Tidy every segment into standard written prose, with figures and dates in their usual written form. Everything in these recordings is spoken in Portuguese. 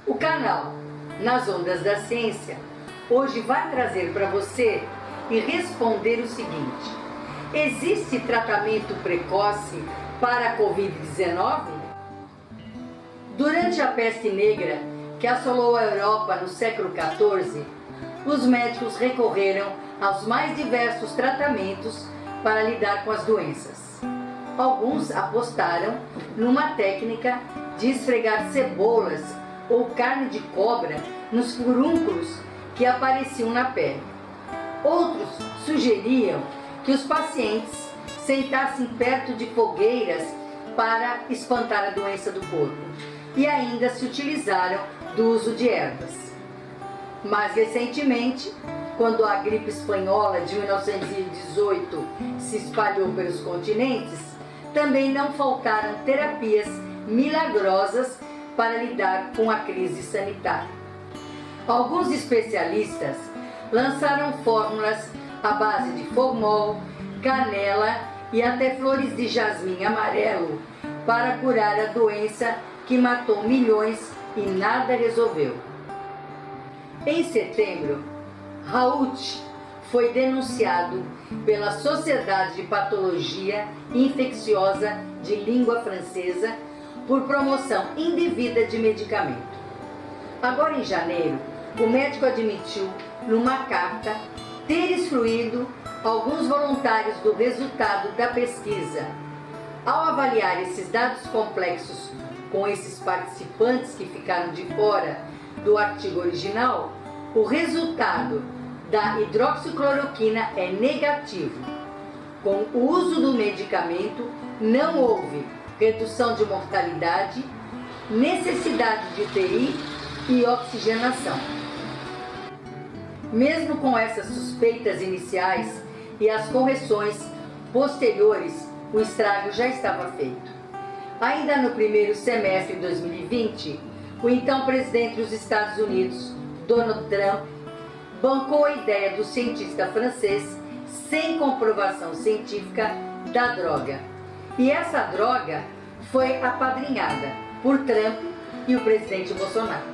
O canal Nas Ondas da Ciência hoje vai trazer para você e responder o seguinte: existe tratamento precoce para a Covid-19? Durante a peste negra que assolou a Europa no século XIV, os médicos recorreram aos mais diversos tratamentos para lidar com as doenças. Alguns apostaram numa técnica de esfregar cebolas ou carne de cobra nos furúnculos que apareciam na pele. Outros sugeriam que os pacientes sentassem perto de fogueiras para espantar a doença do corpo, e ainda se utilizaram do uso de ervas. Mais recentemente, quando a gripe espanhola de 1918 se espalhou pelos continentes, também não faltaram terapias milagrosas para lidar com a crise sanitária. Alguns especialistas lançaram fórmulas à base de fogmol, canela e até flores de jasmim amarelo para curar a doença que matou milhões e nada resolveu. Em setembro, Raoult foi denunciado pela Sociedade de Patologia Infecciosa de Língua Francesa por promoção indevida de medicamento. Agora, em janeiro, o médico admitiu, numa carta, ter excluído alguns voluntários do resultado da pesquisa. Ao avaliar esses dados complexos com esses participantes que ficaram de fora do artigo original, o resultado da hidroxicloroquina é negativo. Com o uso do medicamento, não houve redução de mortalidade, necessidade de UTI e oxigenação. Mesmo com essas suspeitas iniciais e as correções posteriores, o estrago já estava feito. Ainda no primeiro semestre de 2020, o então presidente dos Estados Unidos, Donald Trump, bancou a ideia do cientista francês sem comprovação científica da droga. E essa droga foi apadrinhada por Trump e o presidente Bolsonaro.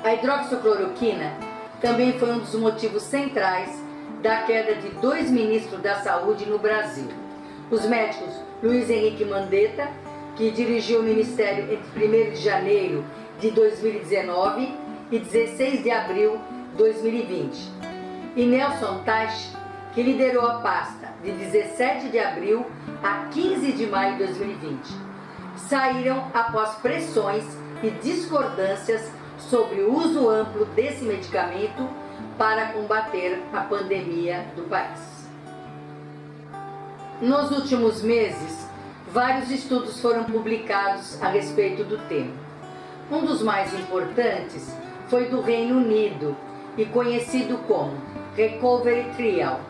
A hidroxicloroquina também foi um dos motivos centrais da queda de 2 ministros da saúde no Brasil. Os médicos Luiz Henrique Mandetta, que dirigiu o ministério entre 1º de janeiro de 2019 e 16 de abril de 2020, e Nelson Teich, que liderou a pasta de 17 de abril a 15 de maio de 2020, saíram após pressões e discordâncias sobre o uso amplo desse medicamento para combater a pandemia do país. Nos últimos meses, vários estudos foram publicados a respeito do tema. Um dos mais importantes foi do Reino Unido e conhecido como Recovery Trial.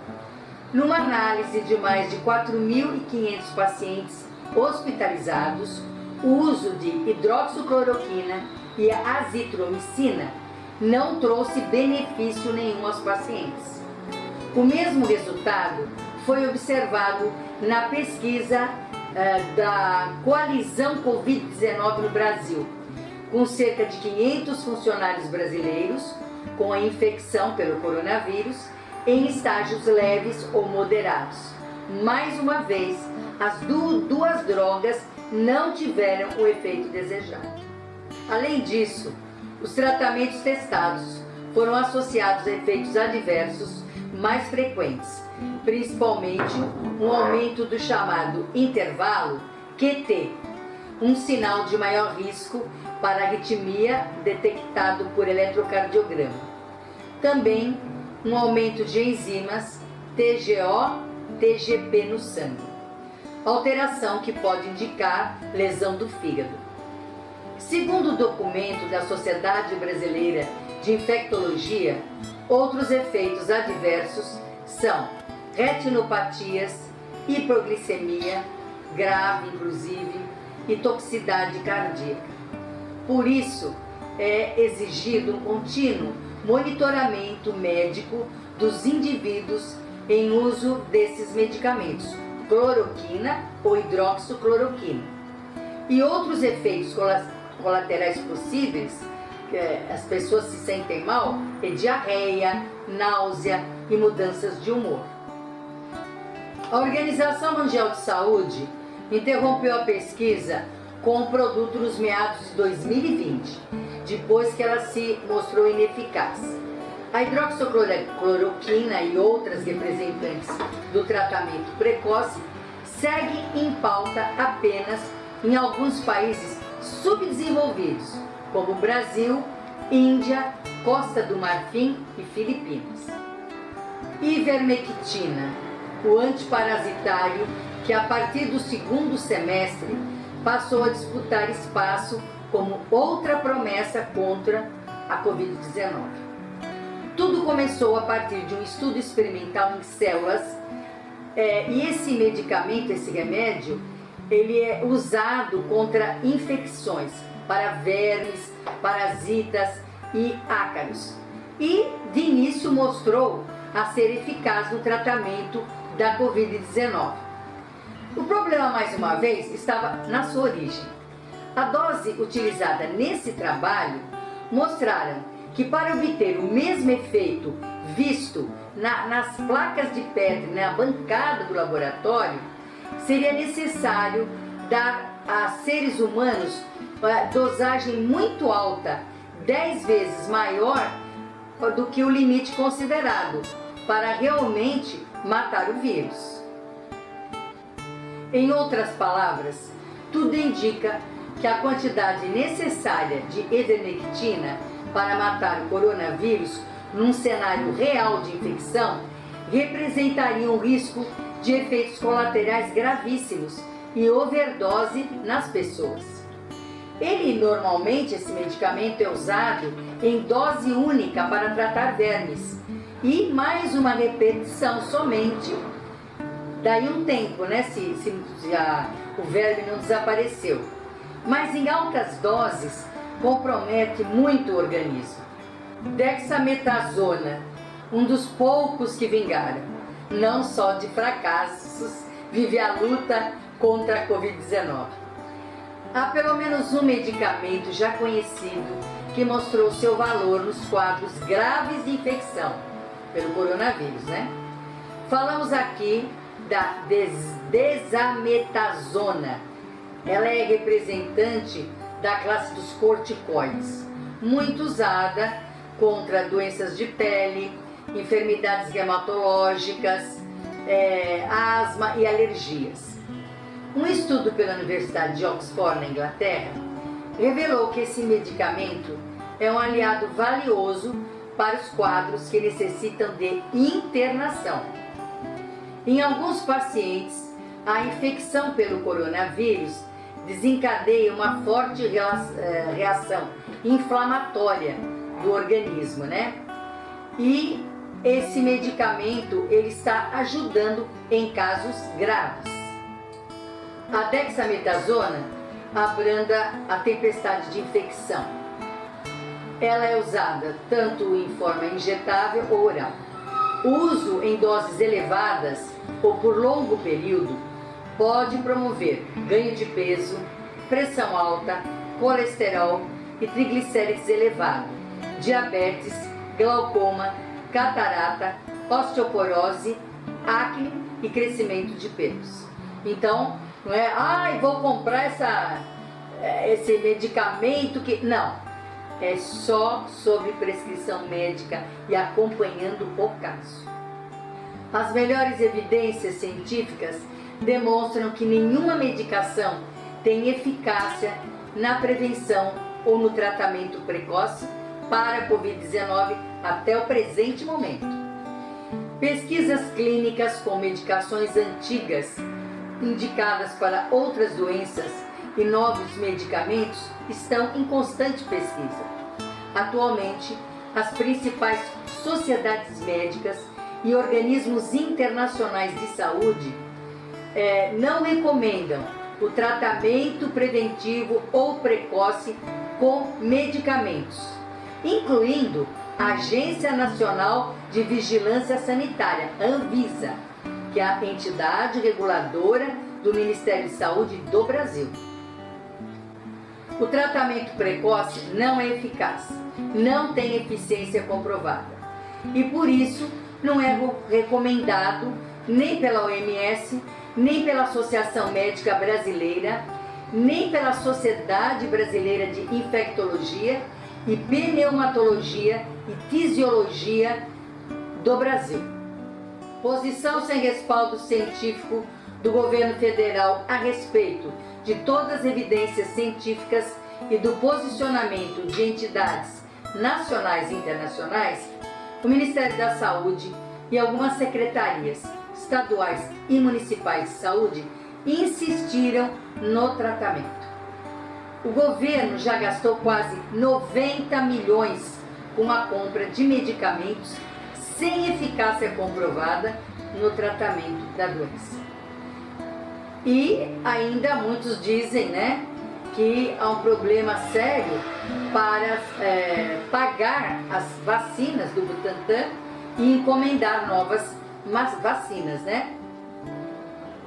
Numa análise de mais de 4.500 pacientes hospitalizados, o uso de hidroxicloroquina e a azitromicina não trouxe benefício nenhum aos pacientes. O mesmo resultado foi observado na pesquisa da Coalizão Covid-19 no Brasil, com cerca de 500 funcionários brasileiros com a infecção pelo coronavírus em estágios leves ou moderados. Mais uma vez, as duas drogas não tiveram o efeito desejado. Além disso, os tratamentos testados foram associados a efeitos adversos mais frequentes, principalmente um aumento do chamado intervalo QT, um sinal de maior risco para arritmia detectado por eletrocardiograma. Também um aumento de enzimas TGO, TGP no sangue, alteração que pode indicar lesão do fígado. Segundo o documento da Sociedade Brasileira de Infectologia, outros efeitos adversos são retinopatias, hipoglicemia, grave inclusive, e toxicidade cardíaca. Por isso, é exigido um contínuo monitoramento médico dos indivíduos em uso desses medicamentos, cloroquina ou hidroxicloroquina. E outros efeitos colaterais possíveis, que as pessoas se sentem mal, é diarreia, náusea e mudanças de humor. A Organização Mundial de Saúde interrompeu a pesquisa com o produto nos meados de 2020, depois que ela se mostrou ineficaz. A hidroxicloroquina e outras representantes do tratamento precoce seguem em pauta apenas em alguns países subdesenvolvidos, como Brasil, Índia, Costa do Marfim e Filipinas. Ivermectina, o antiparasitário que a partir do segundo semestre passou a disputar espaço como outra promessa contra a Covid-19. Tudo começou a partir de um estudo experimental em células e esse medicamento, esse remédio, ele é usado contra infecções, para vermes, parasitas e ácaros. E de início mostrou a ser eficaz no tratamento da Covid-19. O problema, mais uma vez, estava na sua origem. A dose utilizada nesse trabalho mostraram que para obter o mesmo efeito visto nas placas de pedra, na bancada do laboratório, seria necessário dar a seres humanos dosagem muito alta, 10 vezes maior do que o limite considerado, para realmente matar o vírus. Em outras palavras, tudo indica que a quantidade necessária de ivermectina para matar o coronavírus num cenário real de infecção representaria um risco de efeitos colaterais gravíssimos e overdose nas pessoas. Normalmente, esse medicamento é usado em dose única para tratar vermes e mais uma repetição somente daí um tempo, né, se o verme não desapareceu. Mas em altas doses compromete muito o organismo. Dexametasona, um dos poucos que vingaram, não só de fracassos, vive a luta contra a Covid-19. Há pelo menos um medicamento já conhecido que mostrou seu valor nos quadros graves de infecção pelo coronavírus, né? Falamos aqui da desametasona. Ela é representante da classe dos corticoides, muito usada contra doenças de pele, enfermidades reumatológicas, asma e alergias. Um estudo pela Universidade de Oxford, na Inglaterra, revelou que esse medicamento é um aliado valioso para os quadros que necessitam de internação. Em alguns pacientes, a infecção pelo coronavírus desencadeia uma forte reação inflamatória do organismo, né? E esse medicamento ele está ajudando em casos graves. A dexametasona abranda a tempestade de infecção. Ela é usada tanto em forma injetável ou oral. O uso em doses elevadas ou por longo período pode promover ganho de peso, pressão alta, colesterol e triglicérides elevado, diabetes, glaucoma, catarata, osteoporose, acne e crescimento de pelos. Então, não é, vou comprar esse medicamento que... Não, é só sob prescrição médica e acompanhando o caso. As melhores evidências científicas demonstram que nenhuma medicação tem eficácia na prevenção ou no tratamento precoce para a Covid-19 até o presente momento. Pesquisas clínicas com medicações antigas indicadas para outras doenças e novos medicamentos estão em constante pesquisa. Atualmente, as principais sociedades médicas e organismos internacionais de saúde não recomendam o tratamento preventivo ou precoce com medicamentos, incluindo a Agência Nacional de Vigilância Sanitária, Anvisa, que é a entidade reguladora do Ministério de Saúde do Brasil. O tratamento precoce não é eficaz, não tem eficiência comprovada e por isso não é recomendado nem pela OMS, nem pela Associação Médica Brasileira, nem pela Sociedade Brasileira de Infectologia e Pneumatologia e Fisiologia do Brasil. Posição sem respaldo científico do governo federal a respeito de todas as evidências científicas e do posicionamento de entidades nacionais e internacionais, o Ministério da Saúde e algumas secretarias estaduais e municipais de saúde insistiram no tratamento. O governo já gastou quase 90 milhões com a compra de medicamentos sem eficácia comprovada no tratamento da doença. E ainda muitos dizem, que há um problema sério para pagar as vacinas do Butantan e encomendar novas vacinas,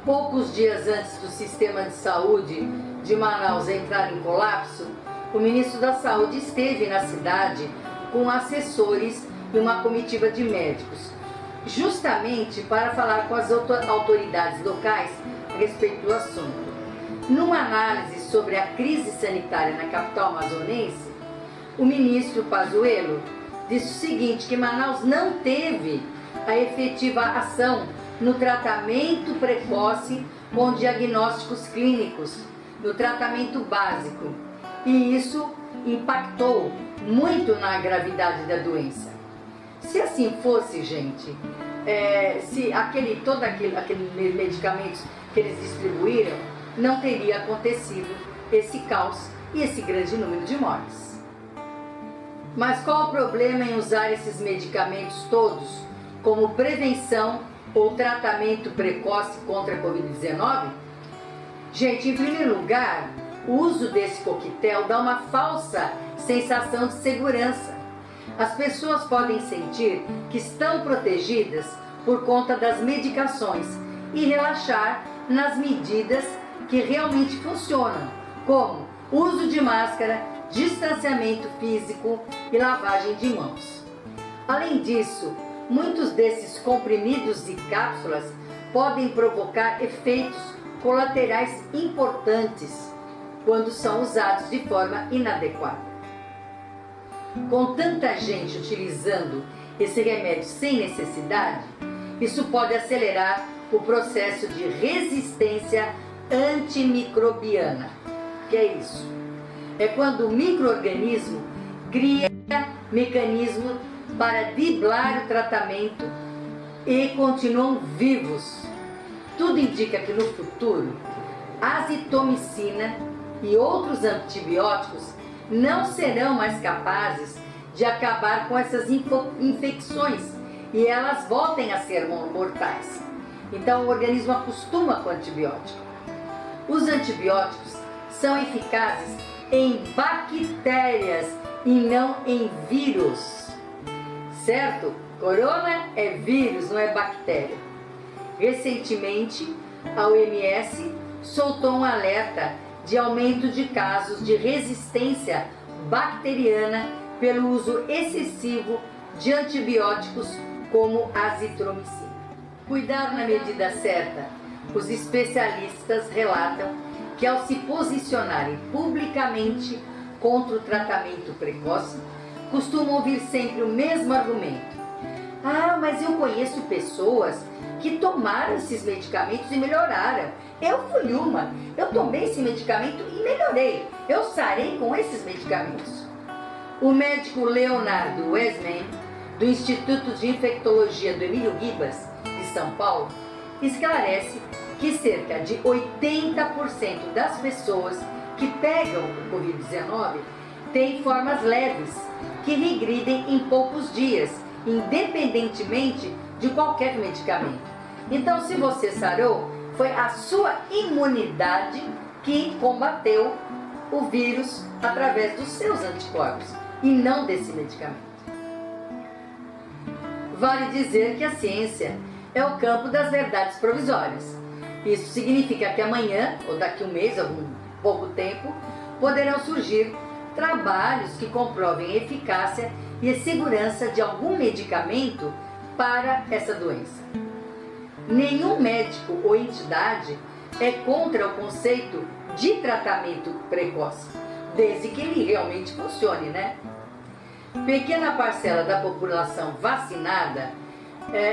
Poucos dias antes do sistema de saúde de Manaus entrar em colapso, o ministro da Saúde esteve na cidade com assessores e uma comitiva de médicos, justamente para falar com as autoridades locais a respeito do assunto. Numa análise sobre a crise sanitária na capital amazonense, o ministro Pazuello disse o seguinte, que Manaus não teve a efetiva ação no tratamento precoce com diagnósticos clínicos, no tratamento básico, e isso impactou muito na gravidade da doença. Se assim fosse, gente, se todos aqueles medicamentos que eles distribuíram, não teria acontecido esse caos e esse grande número de mortes. Mas qual o problema em usar esses medicamentos todos como prevenção ou tratamento precoce contra a Covid-19? Gente, em primeiro lugar, o uso desse coquetel dá uma falsa sensação de segurança. As pessoas podem sentir que estão protegidas por conta das medicações e relaxar nas medidas que realmente funcionam, como uso de máscara, distanciamento físico e lavagem de mãos. Além disso, muitos desses comprimidos e cápsulas podem provocar efeitos colaterais importantes quando são usados de forma inadequada. Com tanta gente utilizando esse remédio sem necessidade, isso pode acelerar o processo de resistência antimicrobiana. O que é isso? É quando o micro-organismo cria mecanismo para driblar o tratamento e continuam vivos. Tudo indica que no futuro, a azitromicina e outros antibióticos não serão mais capazes de acabar com essas infecções e elas voltem a ser mortais. Então o organismo acostuma com o antibiótico. Os antibióticos são eficazes em bactérias e não em vírus. Certo? Corona é vírus, não é bactéria. Recentemente, a OMS soltou um alerta de aumento de casos de resistência bacteriana pelo uso excessivo de antibióticos como a azitromicina. Cuidar na medida certa. Os especialistas relatam que ao se posicionarem publicamente contra o tratamento precoce, costumam ouvir sempre o mesmo argumento. Ah, mas eu conheço pessoas que tomaram esses medicamentos e melhoraram. Eu fui uma, eu tomei esse medicamento e melhorei. Eu sarei com esses medicamentos. O médico Leonardo Wesman, do Instituto de Infectologia do Emílio Ribas, de São Paulo, esclarece que cerca de 80% das pessoas que pegam o Covid-19 têm formas leves, que regridem em poucos dias, independentemente de qualquer medicamento. Então, se você sarou, foi a sua imunidade que combateu o vírus através dos seus anticorpos e não desse medicamento. Vale dizer que a ciência é o campo das verdades provisórias. Isso significa que amanhã, ou daqui a um mês, algum pouco tempo, poderão surgir trabalhos que comprovem a eficácia e a segurança de algum medicamento para essa doença. Nenhum médico ou entidade é contra o conceito de tratamento precoce, desde que ele realmente funcione, né? Pequena parcela da população vacinada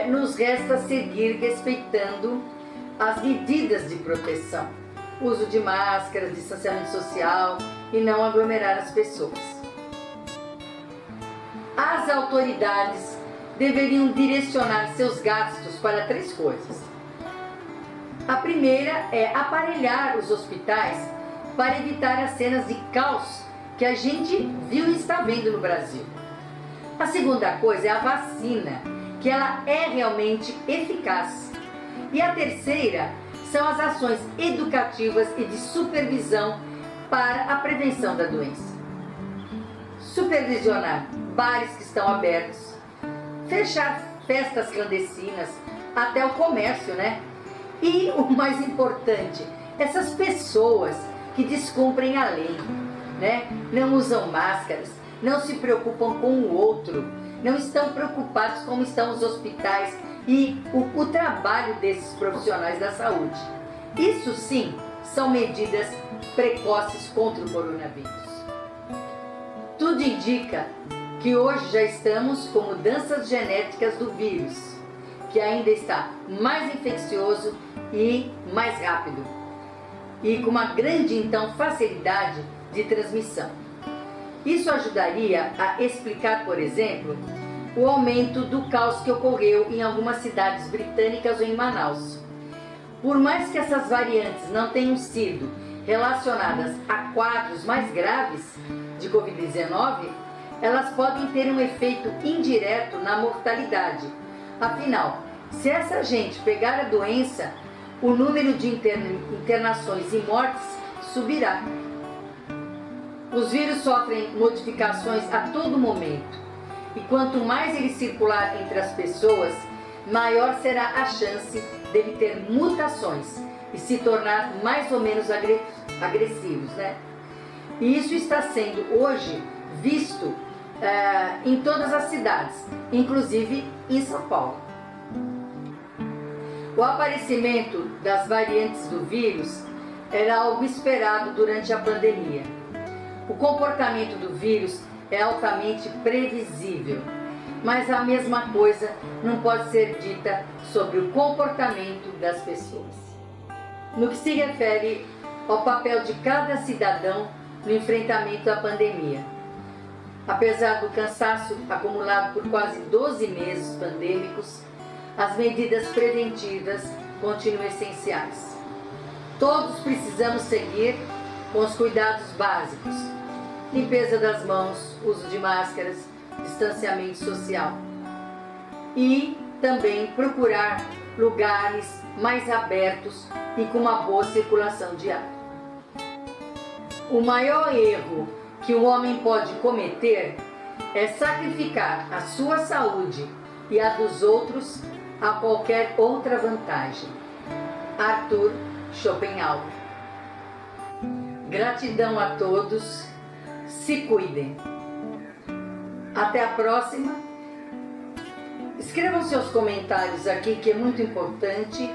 nos resta seguir respeitando as medidas de proteção, uso de máscaras, distanciamento social e não aglomerar as pessoas. As autoridades deveriam direcionar seus gastos para 3 coisas. A primeira é aparelhar os hospitais para evitar as cenas de caos que a gente viu e está vendo no Brasil. A segunda coisa é a vacina, que ela é realmente eficaz. E a terceira são as ações educativas e de supervisão para a prevenção da doença. Supervisionar bares que estão abertos, fechar festas clandestinas, até o comércio, né? E o mais importante, essas pessoas que descumprem a lei, né? Não usam máscaras, não se preocupam com o outro, não estão preocupados como estão os hospitais e o trabalho desses profissionais da saúde. Isso sim são medidas precoces contra o coronavírus. Tudo indica que hoje já estamos com mudanças genéticas do vírus, que ainda está mais infeccioso e mais rápido, e com uma grande então facilidade de transmissão. Isso ajudaria a explicar, por exemplo, o aumento do caos que ocorreu em algumas cidades britânicas ou em Manaus. Por mais que essas variantes não tenham sido relacionadas a quadros mais graves de Covid-19, elas podem ter um efeito indireto na mortalidade. Afinal, se essa gente pegar a doença, o número de internações e mortes subirá. Os vírus sofrem modificações a todo momento, e quanto mais ele circular entre as pessoas, maior será a chance dele ter mutações e se tornar mais ou menos agressivos, né? E isso está sendo hoje visto em todas as cidades, inclusive em São Paulo. O aparecimento das variantes do vírus era algo esperado durante a pandemia. O comportamento do vírus é altamente previsível, mas a mesma coisa não pode ser dita sobre o comportamento das pessoas. No que se refere ao papel de cada cidadão no enfrentamento à pandemia, apesar do cansaço acumulado por quase 12 meses pandêmicos, as medidas preventivas continuam essenciais. Todos precisamos seguir com os cuidados básicos: limpeza das mãos, uso de máscaras, distanciamento social. E também procurar lugares mais abertos e com uma boa circulação de ar. O maior erro que o homem pode cometer é sacrificar a sua saúde e a dos outros a qualquer outra vantagem. Arthur Schopenhauer. Gratidão a todos, se cuidem. Até a próxima. Escrevam seus comentários aqui, que é muito importante.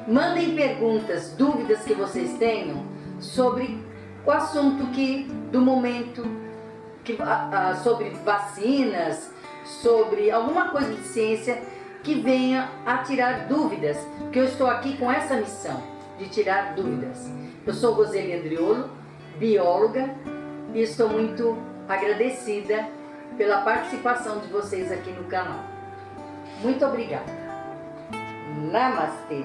Mandem perguntas, dúvidas que vocês tenham sobre o assunto do momento, sobre vacinas, sobre alguma coisa de ciência que venha a tirar dúvidas, porque eu estou aqui com essa missão de tirar dúvidas. Eu sou Roseli Andriolo, bióloga, e estou muito agradecida pela participação de vocês aqui no canal. Muito obrigada. Namastê.